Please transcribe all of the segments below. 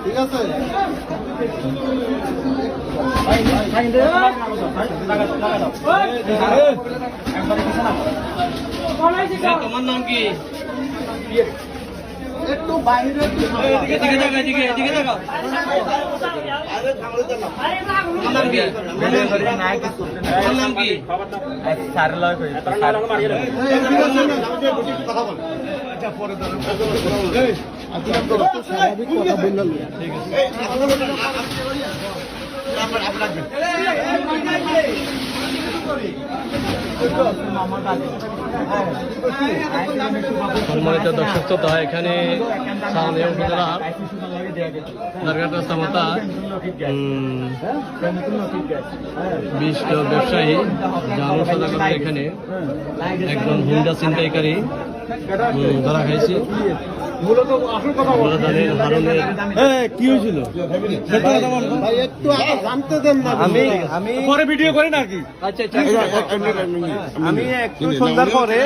ঠিক আছে তোমার নাম কি? একটু বাইরে এদিকে দেখো। তোমার নাম কি? তোমার নাম কি? স্বাভাবিক কথা বললাম সম্মানিত দর্শক শ্রোতা, এখানে স্থানীয় উপজেলার দরগাহ রাস্তা মাতা বিশিষ্ট ব্যবসায়ী জানু সদাগর এখানে একজন হুন্ডা ছিনতাইকারী ধরা খাইছে। কি হয়েছিল একটু জানতে দেন না। আমি পরে ভিডিও করি নাকি? আচ্ছা, আমি একটু সন্ধ্যার পরে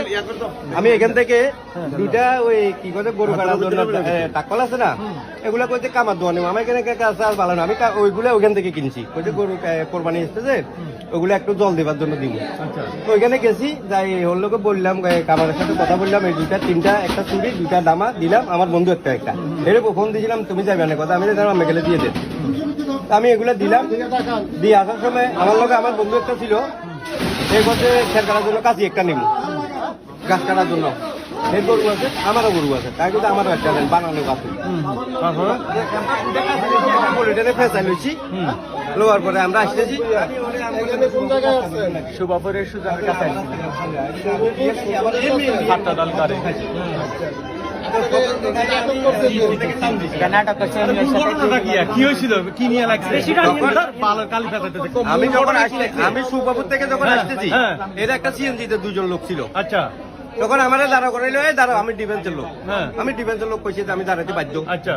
আমি এখান থেকে দুইটা ওই কি করে গরু কাটার জন্য টাকল আছে না, এগুলা কইতে কামার দোয়ানি আমার এখানে কাছে আর ভালো না, আমি ওইগুলা ওইখান থেকে কিনছি। কইতে গরু কোরবানি এসেছে ওগুলো একটু জল দেবার জন্য দিব। তো ওইখানে গেছি, যাই ওর লোকে বললাম, কামারের সাথে কথা বললাম, এই দুইটা তিনটা একটা চুড়ি দুইটা দামা দিলাম, আমার বন্ধু একটা এরকম ফোন দিয়েছিলাম, তুমি যাবে না কথা, আমি আমি গেলে দিয়ে দেন। আমি এগুলো দিলাম, দিয়ে আসার সময় আমার লোকে আমার বন্ধু একটা ছিল, এই বছর খের কাটার জন্য কাশি একটা নিব, গাছ কাটার জন্য। এর গরু আছে, আমারও গরু আছে, তাই কিন্তু আমারও একটা বানানো আছে। ফেঁচাই লইছি, লোয়ার পরে আমরা আসতেছি শুভাপুরের সুজানের কাছে কি হয়েছিল, কি নিয়ে লাগছে? আমি যখন আসলে আমি সুবাবুর থেকে যখন আসতেছি, এর একটা সিএনজিতে দুজন লোক ছিল। আচ্ছা, তখন আমার দাঁড়া করাইলো, দাঁড়াও আমি ডিফেন্সের লোক, আমি ডিফেন্সের লোক কইছি আমি দাঁড়াতে বাধ্য। আচ্ছা,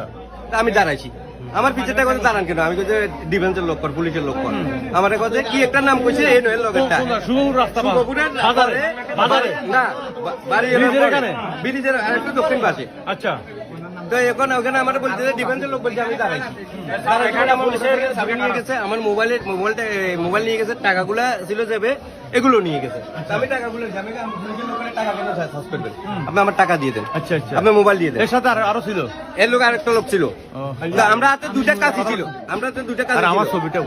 আমি দাঁড়াইছি, আমার পিছনে কথা দাঁড়ান কেন, আমি কইছে ডিফেন্সের লোক কর, পুলিশের লোক কর। আমার কথা কি একটা নাম কইছে, এই নয় লোকেরটা শুভপুরের না বাড়ি ব্রিজের আরেকটু দক্ষিণ পাশে। আচ্ছা, তো এখন ওখানে আমার বলছে ডিফেন্সের লোক বলছে, আমি দাঁড়াইছি। আমার মোবাইল নিয়ে গেছে, টাকাগুলা ছিল যাবে, এগুলো নিয়ে গেছে। আমি টাকাগুলো আপনি আমার টাকা দিয়ে দেন। আচ্ছা, আচ্ছা, আপনি মোবাইল দিয়ে দেন। এর সাথে আরো ছিল, এর লোক আরেকটা লোক ছিল। আমরা হাতে দুইটা কাশি ছিল, আমরা হাতে দুইটা কাশি। আমার ছবিটা